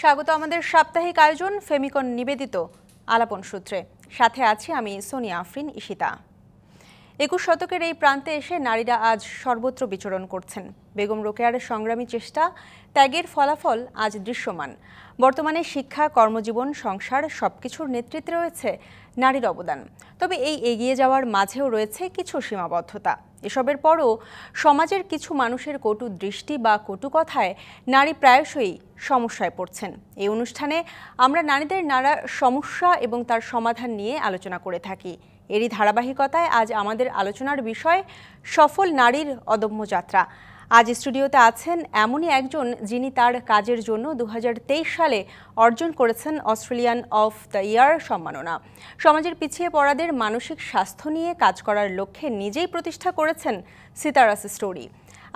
স্বাগত আমাদের সাপ্তাহিক আয়োজন ফেমিকন নিবেদিত আলাপন সূত্রে। সাথে আছি আমি সোনিয়া আফরিন ঈশিতা। ২১ শতকের এই প্রান্তে এসে নারীরা আজ সর্বত্র বিচরণ করছেন। বেগম রোকেয়ার সংগ্রামী চেষ্টা, ত্যাগের ফলাফল আজ দৃশ্যমান। বর্তমানে শিক্ষা, কর্মজীবন, সংসার সবকিছুর নেতৃত্বে রয়েছে নারীর অবদান। তবে এই এগিয়ে যাওয়ার মাঝেও রয়েছে কিছু সীমাবদ্ধতা। এসবের পরও সমাজের কিছু মানুষের কটু দৃষ্টি বা কটু কথায় নারী প্রায়শই সমস্যায় পড়ছেন। এই অনুষ্ঠানে আমরা নারীদের নানা সমস্যা এবং তার সমাধান নিয়ে আলোচনা করে থাকি। এরই ধারাবাহিকতায় আজ আমাদের আলোচনার বিষয় সফল নারীর অদম্য যাত্রা। আজ স্টুডিওতে আছেন এমনই একজন যিনি তার কাজের জন্য ২০২৩ সালে অর্জন করেছেন অস্ট্রেলিয়ান অফ দ্য ইয়ার সম্মাননা। সমাজের পিছিয়ে পড়াদের মানসিক স্বাস্থ্য নিয়ে কাজ করার লক্ষ্যে নিজেই প্রতিষ্ঠা করেছেন সিতারাস স্টোরি।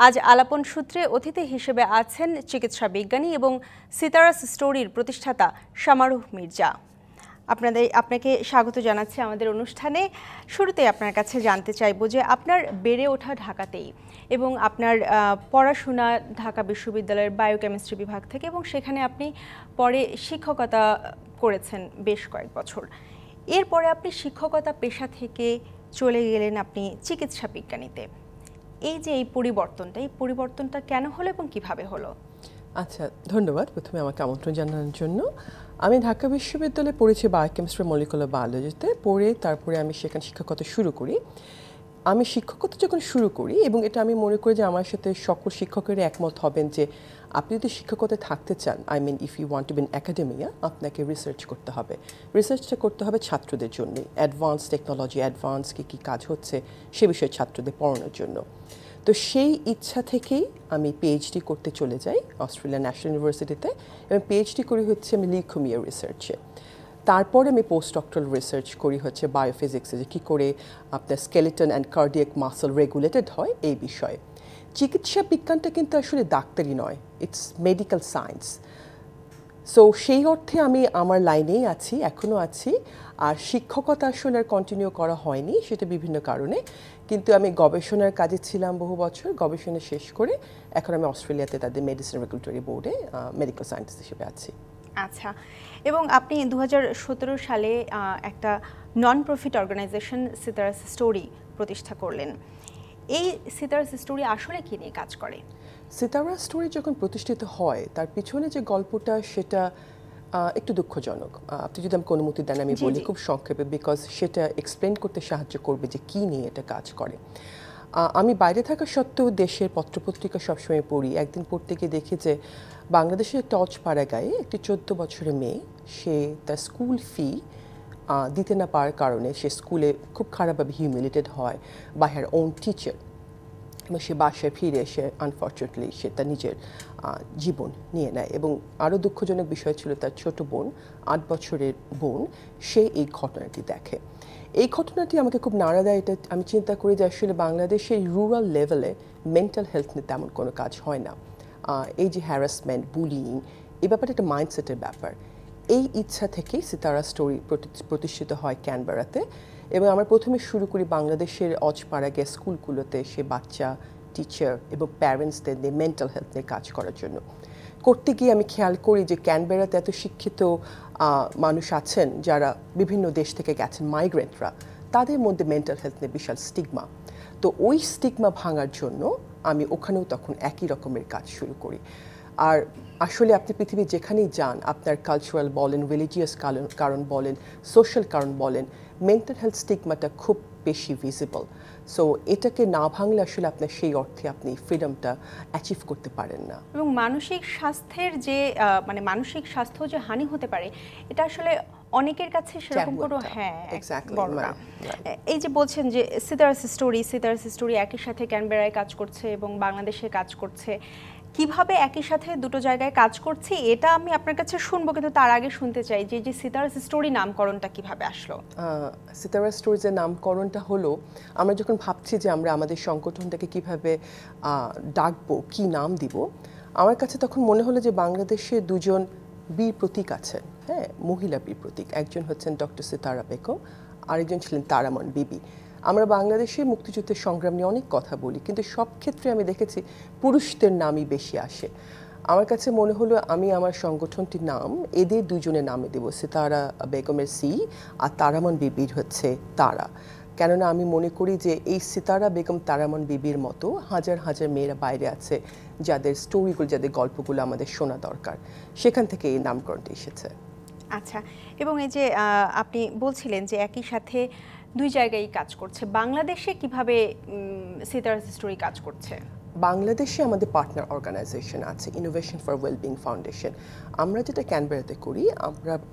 আজ আলাপন সূত্রে অতিথি হিসেবে আছেন চিকিৎসা বিজ্ঞানী এবং সিতারাস স্টোরির প্রতিষ্ঠাতা শামারুহ মির্জা। আপনাকে স্বাগত জানাচ্ছি আমাদের অনুষ্ঠানে। শুরুতেই আপনার কাছে জানতে চাইবো যে আপনার বেড়ে ওঠা ঢাকাতেই এবং আপনার পড়াশোনা ঢাকা বিশ্ববিদ্যালয়ের বায়োকেমিস্ট্রি বিভাগ থেকে, এবং সেখানে আপনি পরে শিক্ষকতা করেছেন বেশ কয়েক বছর। এরপরে আপনি শিক্ষকতা পেশা থেকে চলে গেলেন আপনি চিকিৎসা বিজ্ঞানীতে। এই যে এই পরিবর্তনটা কেন হলো এবং কিভাবে হলো? আচ্ছা, ধন্যবাদ প্রথমে আমাকে আমন্ত্রণ জানানোর জন্য। আমি ঢাকা বিশ্ববিদ্যালয়ে পড়েছি বায়োকেমিস্ট্রি মলিকুলার বায়োলজিতে। পড়ে তারপরে আমি সেখানে শিক্ষকতা শুরু করি। আমি শিক্ষকতা যখন শুরু করি, এবং এটা আমি মনে করি যে আমার সাথে সকল শিক্ষকেরই একমত হবেন যে আপনি যদি শিক্ষকতায় থাকতে চান, if you want to be in academia, আপনাকে রিসার্চ করতে হবে। রিসার্চটা করতে হবে ছাত্রদের জন্য, অ্যাডভান্স টেকনোলজি, অ্যাডভান্স কী কাজ হচ্ছে সে বিষয়ে ছাত্রদের পড়ানোর জন্য। তো সেই ইচ্ছা থেকেই আমি পিএইচডি করতে চলে যাই অস্ট্রেলিয়া ন্যাশনাল ইউনিভার্সিটিতে, এবং পিএইচডি করি হচ্ছে আমি লিউকেমিয়া রিসার্চে। তারপরে আমি পোস্ট ডক্টরাল রিসার্চ করি হচ্ছে বায়োফিজিক্সে, যে কী করে আপনার skeleton and cardiac muscle regulated হয় এই বিষয়ে। চিকিৎসা বিজ্ঞানটা কিন্তু আসলে ডাক্তারি নয়, ইটস মেডিকেল সায়েন্স। সো সেই অর্থে আমি আমার লাইনেই আছি, এখনও আছি। আর শিক্ষকতা আসলে আর কন্টিনিউ করা হয়নি, সেটা বিভিন্ন কারণে। কিন্তু আমি গবেষণার কাজে ছিলাম বহু বছর। গবেষণা শেষ করে এখন আমি অস্ট্রেলিয়াতে তাদের মেডিসিন রেগুলেটরি বোর্ডে মেডিকেল সায়েন্টিস্ট হিসেবে আছি। আচ্ছা, এবং আপনি ২০১৭ সালে একটা নন প্রফিট অর্গানাইজেশন সিতারাস স্টোরি প্রতিষ্ঠা করলেন। এই সিতারাস স্টোরি আসলে কী নিয়ে কাজ করে? সিতারাস স্টোরি যখন প্রতিষ্ঠিত হয়, তার পিছনে যে গল্পটা সেটা একটু দুঃখজনক। আপনি যদি আমাকে অনুমতি দেন আমি বলি খুব সংক্ষেপে, বিকজ সেটা এক্সপ্লেন করতে সাহায্য করবে যে কী নিয়ে এটা কাজ করে। আমি বাইরে থাকা সত্ত্বেও দেশের পত্রপত্রিকা সবসময় পড়ি। একদিন পড়তে গিয়ে দেখি যে বাংলাদেশের টর্চ পাড়াগাঁয়ে একটি ১৪ বছরের মেয়ে, সে তার স্কুল ফি দিতে না পারার কারণে সে স্কুলে খুব খারাপভাবে হিউমিলেটেড হয় বাই হার ওন টিচার, এবং সে বাসায় ফিরে এসে আনফর্চুনেটলি সে তার নিজের জীবন নিয়ে নেয়। এবং আরও দুঃখজনক বিষয় ছিল তার ছোট বোন, ৮ বছরের বোন, সে এই ঘটনাটি দেখে। এই ঘটনাটি আমাকে খুব নাড়া দেয়। এটা আমি চিন্তা করি যে আসলে বাংলাদেশের রুরাল লেভেলে মেন্টাল হেলথ নিয়ে তেমন কোনো কাজ হয় না। এই যে হ্যারাসমেন্ট, বুলিং, এই ব্যাপারটা একটা মাইন্ডসেটের ব্যাপার। এই ইচ্ছা থেকেই সিতারা স্টোরি প্রতিষ্ঠিত হয় ক্যানবেরাতে। এবং আমরা প্রথমে শুরু করি বাংলাদেশের অজপাড়াগে স্কুলগুলোতে সে বাচ্চা, টিচার এবং প্যারেন্টসদের নিয়ে মেন্টাল হেলথ নিয়ে কাজ করার জন্য। করতে গিয়ে আমি খেয়াল করি যে ক্যানবেরাতে এত শিক্ষিত মানুষ আছেন যারা বিভিন্ন দেশ থেকে গেছেন, মাইগ্রেন্টরা, তাদের মধ্যে মেন্টাল হেলথ নিয়ে বিশাল স্টিগমা। তো ওই স্টিগমা ভাঙার জন্য আমি ওখানেও তখন একই রকমের কাজ শুরু করি। আর আসলে আপনি পৃথিবীর যেখানেই যান, আপনার কালচারাল বলেন, রিলিজিয়াস কারণ বলেন, সোশ্যাল কারণ বলেন, মেন্টাল হেলথ স্টিগমাটা খুব বেশি ভিজিবল। সো এটাকে না ভাঙলে আসলে আপনার সেই অর্থে আপনি ফ্রিডমটা অ্যাচিভ করতে পারেন না। এবং মানসিক স্বাস্থ্যের যে মানসিক স্বাস্থ্য যে হানি হতে পারে, এটা আসলে অনেকের কাছে সেরকম কোনো বড় না। এই যে বলছেন যে সিতারাস স্টোরি একই সাথে ক্যানবেরায় কাজ করছে এবং বাংলাদেশে কাজ করছে, কিভাবে একই সাথে দুটো জায়গায় কাজ করছে এটা আমি আপনার কাছে শুনবো, কিন্তু তার আগে শুনতে চাই যে সিতারাস স্টোরি নামকরণটা কিভাবে আসলো? সিতারাস স্টোরিজের নামকরণটা হলো, আমরা যখন ভাবছি যে আমরা আমাদের সংগঠনটাকে কিভাবে ডাকবো, কি নাম দিব, আমার কাছে তখন মনে হলো যে বাংলাদেশে দুজন বীর প্রতীক আছেন, হ্যাঁ, মহিলা বীর প্রতীক। একজন হচ্ছেন ডক্টর সিতারা বেগম, আরেকজন ছিলেন তারামন বিবি। আমরা বাংলাদেশে মুক্তিযুদ্ধের সংগ্রাম নিয়ে অনেক কথা বলি, কিন্তু সব ক্ষেত্রে আমি দেখেছি পুরুষদের নামই বেশি আসে। আমার কাছে মনে হলো আমি আমার সংগঠনটির নাম এদের দুজনের নামে দেব, সিতারা বেগমের সি আর তারামন বিবির হচ্ছে তারা। কেননা আমি মনে করি যে এই সিতারা বেগম তারামন বিবির মতো হাজার হাজার মেয়েরা বাইরে আছে যাদের স্টোরিগুলো, যাদের গল্পগুলো আমাদের শোনা দরকার, সেখান থেকে এই নামকরণটি এসেছে। আচ্ছা, এবং এই যে আপনি বলছিলেন যে একই সাথে দুই জায়গায় কাজ করছে, বাংলাদেশে কিভাবে সিতারাস স্টোরি কাজ করছে? বাংলাদেশে আমাদের পার্টনার অর্গানাইজেশন আছে, ইনোভেশন ফর ওয়েলবিং ফাউন্ডেশন। আমরা যেটা ক্যানবেরাতে করি,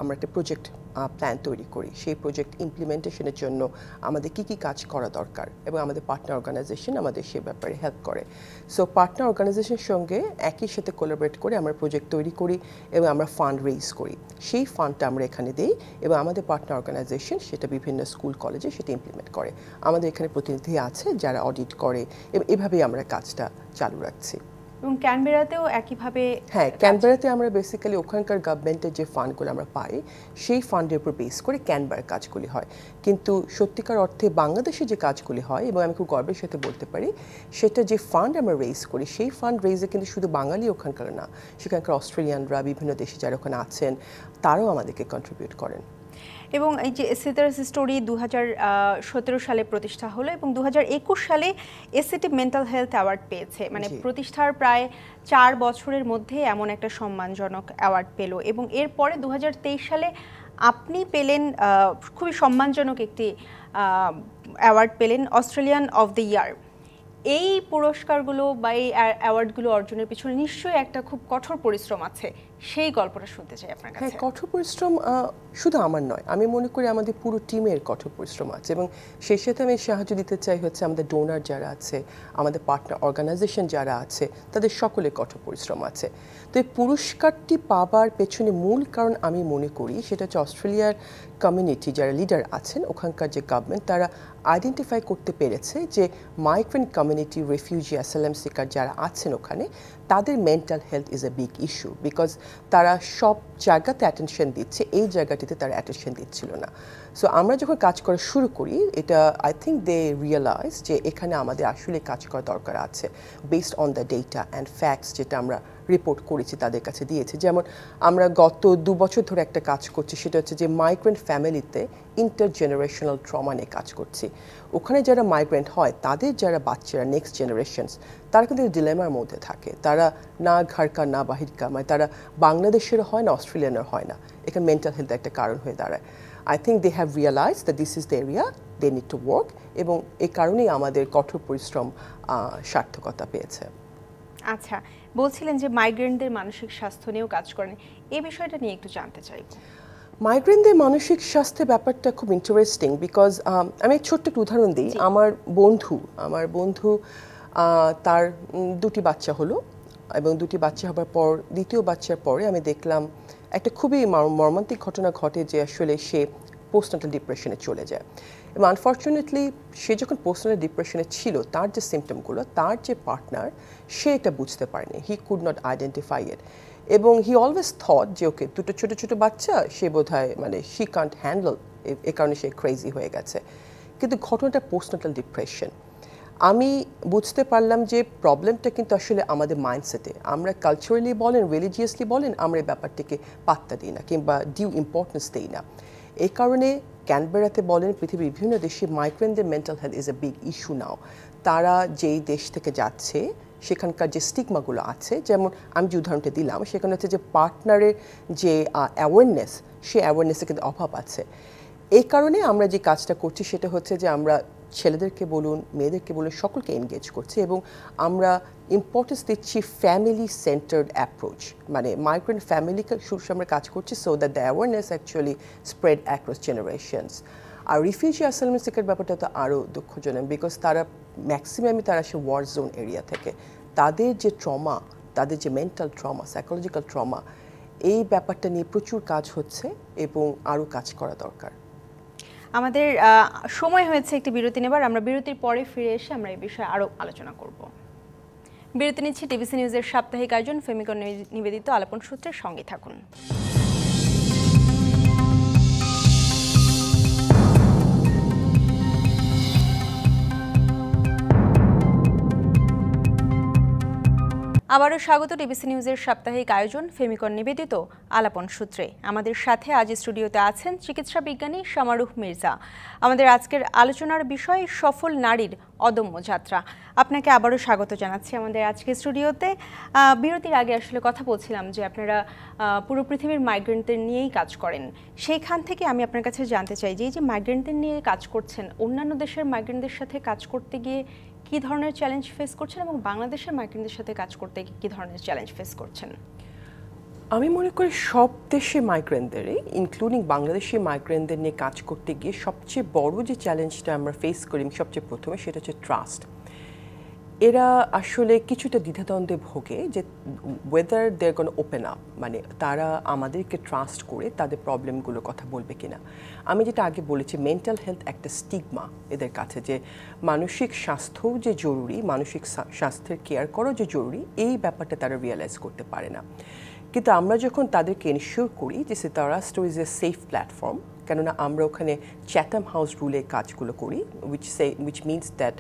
আমরা একটা প্রজেক্ট প্ল্যান তৈরি করি। সেই প্রজেক্ট ইমপ্লিমেন্টেশনের জন্য আমাদের কি কি কাজ করা দরকার এবং আমাদের পার্টনার অর্গানাইজেশন আমাদের সে ব্যাপারে হেল্প করে। সো পার্টনার অর্গানাইজেশনের সঙ্গে একই সাথে কোলাবরেট করে আমরা প্রজেক্ট তৈরি করি এবং আমরা ফান্ড রেইজ করি। সেই ফান্ডটা আমরা এখানে দিই এবং আমাদের পার্টনার অর্গানাইজেশন সেটা বিভিন্ন স্কুল কলেজে সেটা ইমপ্লিমেন্ট করে। আমাদের এখানে প্রতিনিধি আছে যারা অডিট করে এবং এভাবেই আমরা কাজটা চালু রাখছি। এবং ক্যানবেরাতেও একইভাবে? হ্যাঁ, ক্যানবেরাতে আমরা বেসিক্যালি ওখানকার গভর্নমেন্টের যে ফান্ডগুলো আমরা পাই সেই ফান্ডের উপর বেস করে ক্যানবেরার কাজগুলি হয়। কিন্তু সত্যিকার অর্থে বাংলাদেশে যে কাজগুলি হয়, এবং আমি খুব গর্বের সাথে বলতে পারি, সেটা যে ফান্ড আমরা রেইজ করি সেই ফান্ড রেইজে কিন্তু শুধু বাঙালি ওখানকার না, সেখানকার অস্ট্রেলিয়ানরা, বিভিন্ন দেশে যারা ওখানে আছেন তারাও আমাদেরকে কন্ট্রিবিউট করেন। এবং এই যে সিতারাস স্টোরি 2017 সালে প্রতিষ্ঠা হলো এবং 2021 সালে এসিটি মেন্টাল হেলথ অ্যাওয়ার্ড পেয়েছে। মানে প্রতিষ্ঠার প্রায় 4 বছরের মধ্যে এমন একটা সম্মানজনক অ্যাওয়ার্ড পেল, এবং এরপরে 2023 সালে আপনি পেলেন খুবই সম্মানজনক একটি অ্যাওয়ার্ড পেলেন, অস্ট্রেলিয়ান অফ দ্য ইয়ার। এই পুরস্কারগুলো বা এই অ্যাওয়ার্ডগুলো অর্জনের পিছনে নিশ্চয়ই একটা খুব কঠোর পরিশ্রম আছে, সেই গল্পটা শুনতে চাই আপনার কাছে। হ্যাঁ, কঠোর পরিশ্রম শুধু আমার নয়, আমি মনে করি আমাদের পুরো টিমের কঠোর পরিশ্রম আছে, এবং সেই সাথে আমি সাহায্য দিতে চাই হচ্ছে আমাদের ডোনার যারা আছে, আমাদের পার্টনার অর্গানাইজেশন যারা আছে, তাদের সকলে কঠোর পরিশ্রম আছে। তো এই পুরস্কারটি পাবার পেছনে মূল কারণ আমি মনে করি সেটা হচ্ছে অস্ট্রেলিয়ার কমিউনিটি যারা লিডার আছেন, ওখানকার যে গভর্নমেন্ট, তারা আইডেন্টিফাই করতে পেরেছে যে migrant community, refugee, asylum seeker যারা আছেন ওখানে, তাদের mental health is a big issue, because তারা সব জায়গাতে অ্যাটেনশন দিচ্ছে, এই জায়গাটিতে তারা অ্যাটেনশন দিচ্ছিল না। সো আমরা যখন কাজ করা শুরু করি, এটা আই থিঙ্ক দে রিয়েলাইজ যে এখানে আমাদের আসলে কাজ করা দরকার আছে, based on the data and facts যেটা আমরা রিপোর্ট করেছি তাদের কাছে দিয়েছি। যেমন আমরা গত 2 বছর ধরে একটা কাজ করছি, সেটা হচ্ছে যে মাইগ্রেন্ট ফ্যামিলিতে ইন্টারজেনারেশনাল ট্রমা নিয়ে কাজ করছি। ওখানে যারা মাইগ্রেন্ট হয় তাদের যারা বাচ্চারা, নেক্সট জেনারেশনস, তারা কিন্তু ডিলেমার মধ্যে থাকে, তারা না ঘরকা না বাহিরকা, মানে তারা বাংলাদেশের হয় না, অস্ট্রেলিয়ানের হয় না। এখানে মেন্টাল হেলথ একটা কারণ হয়ে দাঁড়ায়। I think they have realise that this is the area they need to work, এবং এই কারণেই আমাদের কঠোর পরিশ্রম সার্থকতা পেয়েছে। আচ্ছা, বলছিলেন যে মাইগ্রেন্টদের মানসিক স্বাস্থ্য নিয়েও কাজ করেন, এই বিষয়টা নিয়ে একটু জানতে চাইব। মাইগ্রেন্টদের মানসিক স্বাস্থ্যের ব্যাপারটা খুব ইন্টারেস্টিং, বিকজ আমি এক ছোট্ট একটা উদাহরণ দিই। আমার বন্ধু তার 2টি বাচ্চা হলো, এবং 2টি বাচ্চা হবার পর দ্বিতীয় বাচ্চার পরে আমি দেখলাম একটা খুবই মর্মান্তিক ঘটনা ঘটে, যে আসলে সে পোস্টনাটাল ডিপ্রেশনে চলে যায়। এবং আনফর্চুনেটলি সে যখন পোস্টনাটাল ডিপ্রেশনে ছিল, তার যে সিমটমগুলো, তার যে পার্টনার, সে এটা বুঝতে পারেনি, হি কুড নট আইডেন্টিফাই ইট, এবং হি অলওয়েজ থট যে ওকে 2টো ছোটো ছোটো বাচ্চা, সে বোধহয় মানে শি কান্ট হ্যান্ডেল, এ কারণে সে ক্রেজি হয়ে গেছে। কিন্তু ঘটনাটা পোস্টনাটাল ডিপ্রেশন। আমি বুঝতে পারলাম যে প্রবলেমটা কিন্তু আসলে আমাদের মাইন্ডসেটে। আমরা কালচারালি বলেন, রিলিজিয়াসলি বলেন, আমরা এই ব্যাপারটিকে পাত্তা দিই না কিংবা ডিউ ইম্পর্টেন্স দিই না। এই কারণে ক্যানবেরাতে বলেন, পৃথিবীর বিভিন্ন দেশে মাইগ্রেন্টদের mental health is a big issue now. তারা যেই দেশ থেকে যাচ্ছে সেখানকার যে স্টিগমাগুলো আছে, যেমন আমি যে উদাহরণটা দিলাম, সেখানে হচ্ছে যে পার্টনারের যে অ্যাওয়ারনেস, সেই অ্যাওয়ারনেসের কিন্তু অভাব আছে। এই কারণে আমরা যে কাজটা করছি সেটা হচ্ছে যে আমরা ছেলেদেরকে বলুন, মেয়েদেরকে বলুন, সকলকে এনগেজ করছি, এবং আমরা ইম্পর্টেন্স দিচ্ছি ফ্যামিলি সেন্টার্ড অ্যাপ্রোচ, মানে মাইগ্রেন্ট ফ্যামিলিকে আমরা কাজ করছি, so that the awareness actually spread across generations. আর রিফিউজি অ্যাসাইলাম সিকার ব্যাপারটা তো আরও দুঃখজনক, বিকজ তারা ম্যাক্সিমামই তারা আসে ওয়ার জোন এরিয়া থেকে। তাদের যে ট্রমা, তাদের যে মেন্টাল ট্রমা, সাইকোলজিক্যাল ট্রমা, এই ব্যাপারটা নিয়ে প্রচুর কাজ হচ্ছে এবং আরও কাজ করা দরকার। আমাদের সময় হয়েছে একটি বিরতি নেবার, আমরা বিরতির পরে ফিরে এসে আমরা এই বিষয়ে আরও আলোচনা করব। বিরতি নিচ্ছি। টিবিসি নিউজের সাপ্তাহিক আয়োজন ফেমিকন নিবেদিত আলাপন সূত্রের সঙ্গে থাকুন। আবারও স্বাগত ডিবিসি নিউজের সাপ্তাহিক আয়োজন ফেমিকন নিবেদিত আলাপন সূত্রে। আমাদের সাথে আজ স্টুডিওতে আছেন চিকিৎসা বিজ্ঞানী শামারুহ মির্জা। আমাদের আজকের আলোচনার বিষয় সফল নারীর অদম্য যাত্রা। আপনাকে আবারও স্বাগত জানাচ্ছি আমাদের আজকের স্টুডিওতে। বিরতির আগে আসলে কথা বলছিলাম যে আপনারা পুরো পৃথিবীর মাইগ্রেন্টদের নিয়েই কাজ করেন। সেইখান থেকে আমি আপনার কাছে জানতে চাই যে এই যে মাইগ্রেন্টদের নিয়ে কাজ করছেন, অন্যান্য দেশের মাইগ্রেন্টদের সাথে কাজ করতে গিয়ে কি ধরনের চ্যালেঞ্জ ফেস করছেন এবং বাংলাদেশের মাইগ্রেন্টদের সাথে কাজ করতে কি ধরনের চ্যালেঞ্জ ফেস করছেন? আমি মনে করি সব দেশে মাইগ্রেন্টদেরই ইনক্লুডিং বাংলাদেশি মাইগ্রেন্টদের নিয়ে কাজ করতে গিয়ে সবচেয়ে বড় যে চ্যালেঞ্জটা আমরা ফেস করি সবচেয়ে প্রথমে সেটা হচ্ছে ট্রাস্ট। এরা আসলে কিছুটা দ্বিধাদ্বন্দ্বে ভোগে যে whether they are gonna open up, মানে তারা আমাদেরকে ট্রাস্ট করে তাদের প্রবলেমগুলোর কথা বলবে কিনা। আমি যেটা আগে বলেছি, মেন্টাল হেলথ একটা স্টিগমা এদের কাছে, যে মানসিক স্বাস্থ্যও যে জরুরি, মানসিক স্বাস্থ্যের কেয়ার করাও যে জরুরি, এই ব্যাপারটা তারা রিয়েলাইজ করতে পারে না। কিন্তু আমরা যখন তাদেরকে এনশিওর করি যে Sitara store is a safe platform, কেননা আমরা ওখানে চ্যাটাম হাউস রুলে কাজগুলো করি, উইচ মিনস দ্যাট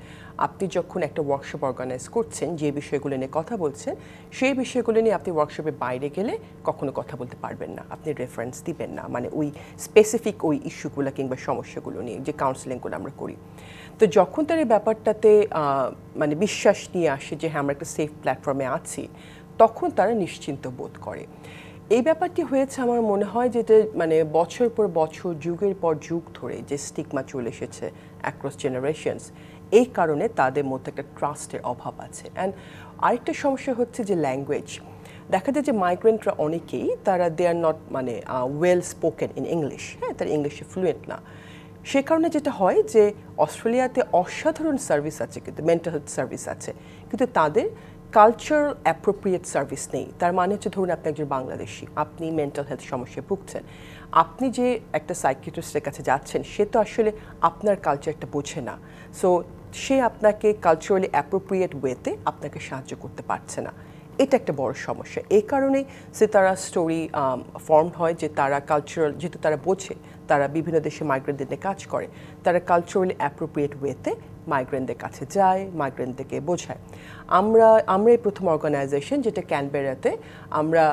আপনি যখন একটা ওয়ার্কশপ অর্গানাইজ করছেন, যে বিষয়গুলো নিয়ে কথা বলছেন, সেই বিষয়গুলো নিয়ে আপনি ওয়ার্কশপের বাইরে গেলে কখনো কথা বলতে পারবেন না, আপনি রেফারেন্স দিবেন না, মানে ওই স্পেসিফিক ওই ইস্যুগুলো কিংবা সমস্যাগুলো নিয়ে যে কাউন্সেলিংগুলো আমরা করি। তো যখন তার এই ব্যাপারটাতে মানে বিশ্বাস নিয়ে আসে যে হ্যাঁ আমরা একটা সেফ প্ল্যাটফর্মে আছি, তখন তারা নিশ্চিন্ত বোধ করে। এই ব্যাপারটি হয়েছে আমার মনে হয় যেটা মানে বছর পর বছর, যুগের পর যুগ ধরে যে স্টিগমা চলে এসেছে অ্যাক্রস জেনারেশনস, এই কারণে তাদের মধ্যে একটা ট্রাস্টের অভাব আছে। অ্যান্ড আরেকটা সমস্যা হচ্ছে যে ল্যাঙ্গুয়েজ। দেখা যায় যে মাইগ্রেন্টরা অনেকেই তারা দে আর নট মানে ওয়েল স্পোকেন ইন ইংলিশ, হ্যাঁ তারা ইংলিশে ফ্লুয়েন্ট না। সে কারণে যেটা হয় যে অস্ট্রেলিয়াতে অসাধারণ সার্ভিস আছে, কিন্তু মেন্টাল হেলথ সার্ভিস আছে, কিন্তু তাদের কালচারাল অ্যাপ্রোপ্রিয়েট সার্ভিস নেই। তার মানে হচ্ছে ধরুন আপনি একজন বাংলাদেশি, আপনি মেন্টাল হেলথ সমস্যায় ভুগছেন, আপনি যে একটা সাইকিয়াট্রিস্টের কাছে যাচ্ছেন, সে তো আসলে আপনার কালচারটা বোঝে না, সো সে আপনাকে কালচারালি অ্যাপ্রোপ্রিয়েট ওয়েতে আপনাকে সাহায্য করতে পারছে না। এটা একটা বড় সমস্যা। এই কারণেই সিতারা স্টোরি ফর্ম হয় যে তারা কালচারাল, যেহেতু তারা বোঝে, তারা বিভিন্ন দেশে মাইগ্রেন্টদের নিয়ে কাজ করে, তারা কালচারালি অ্যাপ্রোপ্রিয়েট ওয়েতে মাইগ্রেন্টদের কাছে যায়, মাইগ্রেন্টদেরকে বোঝায়। আমরা এই প্রথম অর্গানাইজেশন যেটা ক্যানবেরাতে আমরা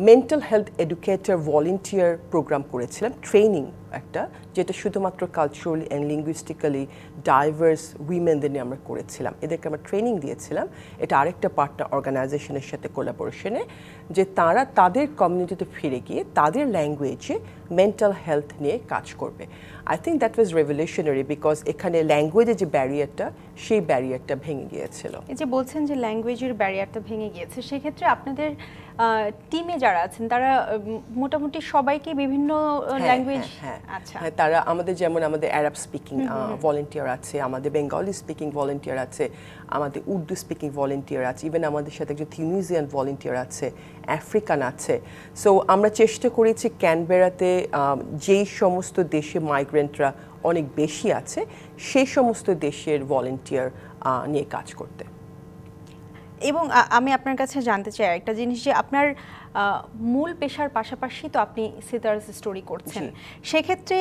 mental health educator volunteer programme করেছিলাম, ট্রেনিং একটা, যেটা শুধুমাত্র কালচারালি অ্যান্ড লিঙ্গুইস্টিক্যালি ডাইভার্স উইমেনদের নিয়ে আমরা করেছিলাম। এদেরকে আমরা ট্রেনিং দিয়েছিলাম। এটা আরেকটা পার্টনার অর্গানাইজেশনের সাথে কোলাবোরেশনে, যে তারা তাদের কমিউনিটিতে ফিরে গিয়ে তাদের ল্যাঙ্গুয়েজে মেন্টাল হেলথ নিয়ে কাজ করবে। I think that was revolutionary, because এখানে ল্যাঙ্গুয়েজের যে ব্যারিয়ারটা, সেই ব্যারিয়ারটা ভেঙে গিয়েছিল। এই যে বলছেন যে ল্যাঙ্গুয়েজের ব্যারিয়ারটা ভেঙে গিয়েছে, সেক্ষেত্রে আপনাদের টিমে যারা আছেন তারা মোটামুটি সবাইকে বিভিন্ন ল্যাঙ্গুয়েজ, আচ্ছা হ্যাঁ, তারা আমাদের যেমন আমাদের আরব স্পিকিং ভলেন্টিয়ার আছে, আমাদের বেঙ্গলি স্পিকিং ভলেন্টিয়ার আছে, আমাদের উর্দু স্পিকিং ভলেন্টিয়ার আছে, ইভেন আমাদের সাথে একজন তিউনিসিয়ান ভলেন্টিয়ার আছে, আফ্রিকান আছে। সো আমরা চেষ্টা করেছি ক্যানবেরাতে যেই সমস্ত দেশে মাইগ্রেন্টরা অনেক বেশি আছে, সেই সমস্ত দেশের ভলেন্টিয়ার নিয়ে কাজ করতে। এবং আমি আপনার কাছে জানতে চাই একটা জিনিস, যে আপনার মূল পেশার পাশাপাশি তো আপনি সিতারাস স্টোরি করছেন, সেক্ষেত্রে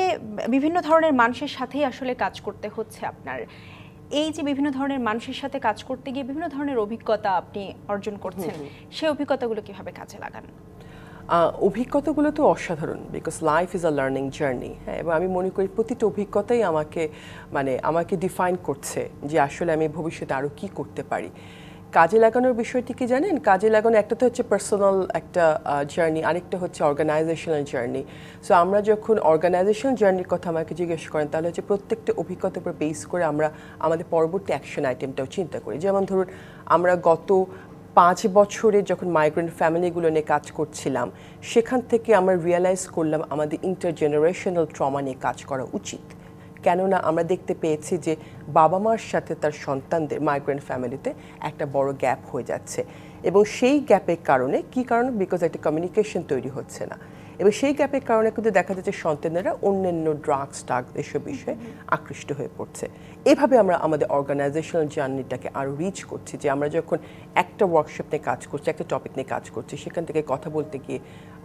বিভিন্ন ধরনের মানুষের সাথেই আসলে কাজ করতে হচ্ছে আপনার। এই যে বিভিন্ন ধরনের মানুষের সাথে কাজ করতে গিয়ে বিভিন্ন ধরনের অভিজ্ঞতা আপনি অর্জন করছেন, সেই অভিজ্ঞতাগুলো কিভাবে কাজে লাগান? অভিজ্ঞতাগুলো তো অসাধারণ, because life is a learning journey. হ্যাঁ, এবং আমি মনে করি প্রতিটা অভিজ্ঞতাই আমাকে ডিফাইন করছে যে আসলে আমি ভবিষ্যতে আরও কী করতে পারি। কাজে লাগানোর বিষয়টি কি জানেন? কাজে লাগানো একটা তো হচ্ছে পার্সোনাল একটা জার্নি, আরেকটা হচ্ছে অর্গানাইজেশনাল জার্নি। সো আমরা যখন অর্গানাইজেশনাল জার্নির কথা আমাকে জিজ্ঞেস করেন, তাহলে হচ্ছে প্রত্যেকটা অভিজ্ঞতার উপর বেস করে আমরা আমাদের পরবর্তী অ্যাকশন আইটেমটাও চিন্তা করি। যেমন ধরুন, আমরা গত 5 বছরে যখন মাইগ্রেন্ট ফ্যামিলিগুলো নিয়ে কাজ করছিলাম, সেখান থেকে আমরা রিয়েলাইজ করলাম আমাদের ইন্টারজেনারেশনাল ট্রমা নিয়ে কাজ করা উচিত। কেননা আমরা দেখতে পেয়েছি যে বাবা মার সাথে তার সন্তানদের মাইগ্রেন্ট ফ্যামিলিতে একটা বড় গ্যাপ হয়ে যাচ্ছে, এবং সেই গ্যাপের কারণে কি কারণ, বিকজ একটা কমিউনিকেশন তৈরি হচ্ছে না, এবং সেই গ্যাপের কারণে কিন্তু দেখা যাচ্ছে সন্তানেরা অন্যান্য ড্রাগস এসব বিষয়ে আকৃষ্ট হয়ে পড়ছে। এভাবে আমরা আমাদের অর্গানাইজেশনাল জার্নিটাকে আরও রিচ করছি, যে আমরা যখন একটা ওয়ার্কশপ নিয়ে কাজ করছি, একটা টপিক নিয়ে কাজ করছি, সেখান থেকে কথা বলতে গিয়ে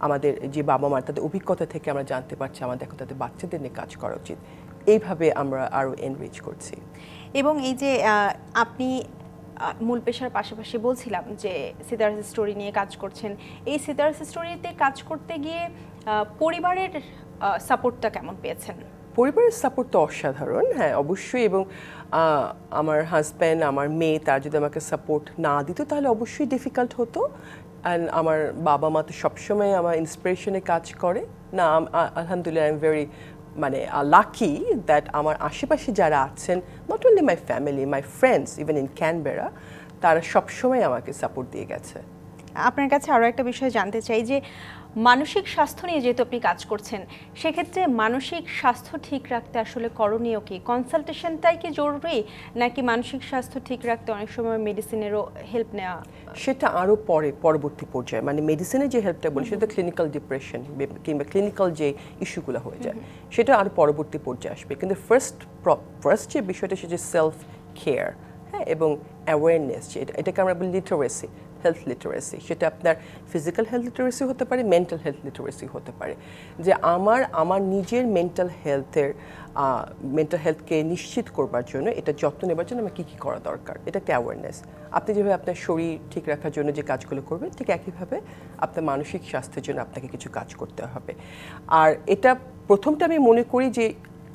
আমাদের যে বাবা মার তাদের অভিজ্ঞতা থেকে আমরা জানতে পারছি আমাদের এখন তাদের বাচ্চাদের নিয়ে কাজ করা উচিত। এইভাবে আমরা আরও এনরিচ করছি। এবং এই যে আপনি মূল পেশার পাশাপাশি বলছিলাম যে সিতারাস স্টোরি নিয়ে কাজ করছেন, এই সিতারাস স্টোরিতে কাজ করতে গিয়ে পরিবারের সাপোর্টটা কেমন পেয়েছেন? পরিবারের সাপোর্ট তো অসাধারণ, হ্যাঁ অবশ্যই। এবং আমার হাজব্যান্ড, আমার মেয়ে, তারা যদি আমাকে সাপোর্ট না দিত তাহলে অবশ্যই ডিফিকাল্ট হতো। অ্যান্ড আমার বাবা মা তো সবসময় আমার ইন্সপিরেশনে কাজ করে। না, আলহামদুলিল্লাহ I am very lucky that আমার আশেপাশে যারা আছেন, not only my family, my friends even in Canberra, তারা সবসময় আমাকে সাপোর্ট দিয়ে গেছে। আপনার কাছে আরও একটা বিষয় জানতে চাই যে মানসিক স্বাস্থ্য নিয়ে যেহেতু আপনি কাজ করছেন, সেক্ষেত্রে মানসিক স্বাস্থ্য ঠিক রাখতে আসলে করণীয় কি? কনসালটেশনটাই কি জরুরি, নাকি মানসিক স্বাস্থ্য ঠিক রাখতে অনেক সময় মেডিসিনেরও হেল্প নেওয়া? সেটা আরও পরবর্তী পর্যায়ে, মানে মেডিসিনের যে হেল্পটা বলি সেটা ক্লিনিক্যাল ডিপ্রেশন কিংবা ক্লিনিক্যাল যে ইস্যুগুলো হয়ে যায় সেটা আরও পরবর্তী পর্যায়ে আসবে। কিন্তু ফার্স্ট যে বিষয়টা সেটা সেলফ কেয়ার, হ্যাঁ, এবং অ্যাওয়ারনেস, এটাকে আমরা বলি লিটারেসি, হেলথ লিটারেসি। সেটা আপনার ফিজিক্যাল হেলথ লিটারেসি হতে পারে, মেন্টাল হেলথ লিটারেসি হতে পারে। যে আমার নিজের মেন্টাল হেলথকে নিশ্চিত করবার জন্য, এটা যত্ন নেবার জন্য আমার কী কী করা দরকার, এটা একটা অ্যাওয়ারনেস। আপনি যেভাবে আপনার শরীর ঠিক রাখার জন্য যে কাজগুলো করবেন, ঠিক একইভাবে আপনার মানসিক স্বাস্থ্যের জন্য আপনাকে কিছু কাজ করতে হবে। আর এটা প্রথমটা আমি মনে করি যে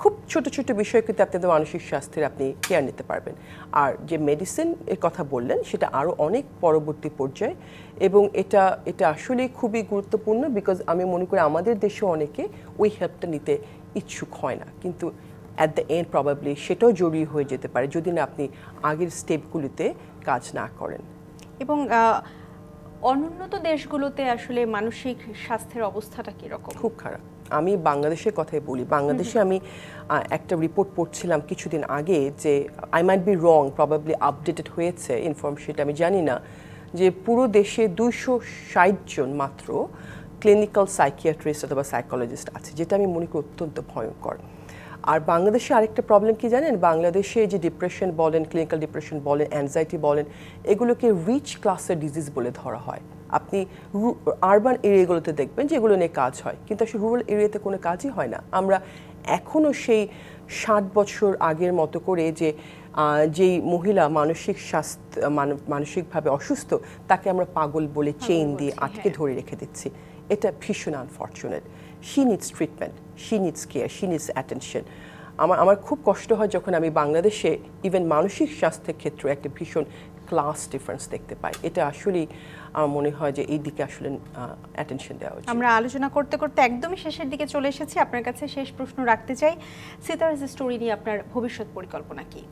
খুব ছোট ছোট বিষয় কিন্তু আপনাদের মানসিক স্বাস্থ্যের আপনি কেয়ার নিতে পারবেন। আর যে মেডিসিন এর কথা বললেন সেটা আরও অনেক পরবর্তী পর্যায়ে, এবং এটা আসলে খুবই গুরুত্বপূর্ণ। বিকজ আমি মনে করি আমাদের দেশে অনেকে ওই হেল্পটা নিতে ইচ্ছুক হয় না, কিন্তু অ্যাট দ্য এন্ড প্রবাবলি সেটাও জরুরি হয়ে যেতে পারে যদি না আপনি আগের স্টেপগুলিতে কাজ না করেন। এবং অনুন্নত দেশগুলোতে আসলে মানসিক স্বাস্থ্যের অবস্থাটা কীরকম? খুব খারাপ। আমি বাংলাদেশের কথাই বলি। বাংলাদেশে আমি একটা রিপোর্ট পড়ছিলাম কিছুদিন আগে, যে I might be wrong, probably updated হয়েছে ইনফরমেশনটা আমি জানি না, যে পুরো দেশে 260 জন মাত্র ক্লিনিক্যাল সাইকিয়াট্রিস্ট অথবা সাইকোলজিস্ট আছে, যেটা আমি মনে করি অত্যন্ত ভয়ঙ্কর। আর বাংলাদেশে আরেকটা প্রবলেম কি জানেন, বাংলাদেশে যে ডিপ্রেশন বলেন, ক্লিনিক্যাল ডিপ্রেশন বলেন, অ্যাংজাইটি বলেন, এগুলোকে রিচ ক্লাসের ডিজিজ বলে ধরা হয়। আপনি আরবান এরিয়াগুলোতে দেখবেন যে এগুলো নিয়ে কাজ হয়, কিন্তু আসলে রুরাল এরিয়াতে কোনো কাজই হয় না। আমরা এখনও সেই 60 বছর আগের মতো করে যে যেই মহিলা মানসিকভাবে অসুস্থ তাকে আমরা পাগল বলে চেইন দিয়ে আটকে ধরে রেখে দিচ্ছি। এটা ভীষণ unfortunate. She needs treatment, she needs care, she needs attention. আমার খুব কষ্ট হয় যখন আমি বাংলাদেশে ইভেন মানসিক স্বাস্থ্যের ক্ষেত্রে একটা ভীষণ ক্লাস ডিফারেন্স দেখতে পাই। এটা আসলেই আমার মনে হয় যে এই দিকে আসলে অ্যাটেনশন দেওয়া উচিত। আমরা আলোচনা করতে করতে একদমই শেষের দিকে চলে এসেছি। আপনার কাছে শেষ প্রশ্ন রাখতে চাই, সিতারাস স্টোরি নিয়ে আপনার ভবিষ্যৎ পরিকল্পনা কি?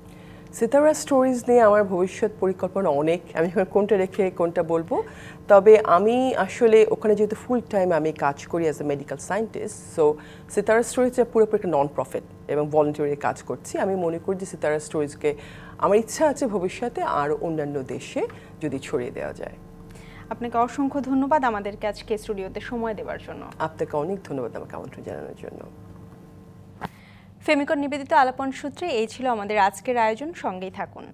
সিতারা স্টোরিজ নিয়ে আমার ভবিষ্যৎ পরিকল্পনা অনেক, আমি কোনটা রেখে কোনটা বলবো। তবে আমি আসলে ওখানে যেহেতু ফুল টাইম আমি কাজ করি as a medical scientist, so Sitara স্টোরিজে পুরোপুরি একটা নন প্রফিট এবং ভলেন্টিয়ারি কাজ করছি। আমি মনে করি যে সিতারা স্টোরিজকে আমার ইচ্ছা আছে ভবিষ্যতে আরও অন্যান্য দেশে যদি ছড়িয়ে দেওয়া যায়। আপনাকে অসংখ্য ধন্যবাদ আমাদেরকে আজকে স্টুডিওতে সময় দেওয়ার জন্য। আপনাকে অনেক ধন্যবাদ আমাকে আমন্ত্রণ জানানোর জন্য। ফেমিকন নিবেদিত আলাপন সূত্রে এই ছিল আমাদের আজকের আয়োজন। সঙ্গেই থাকুন।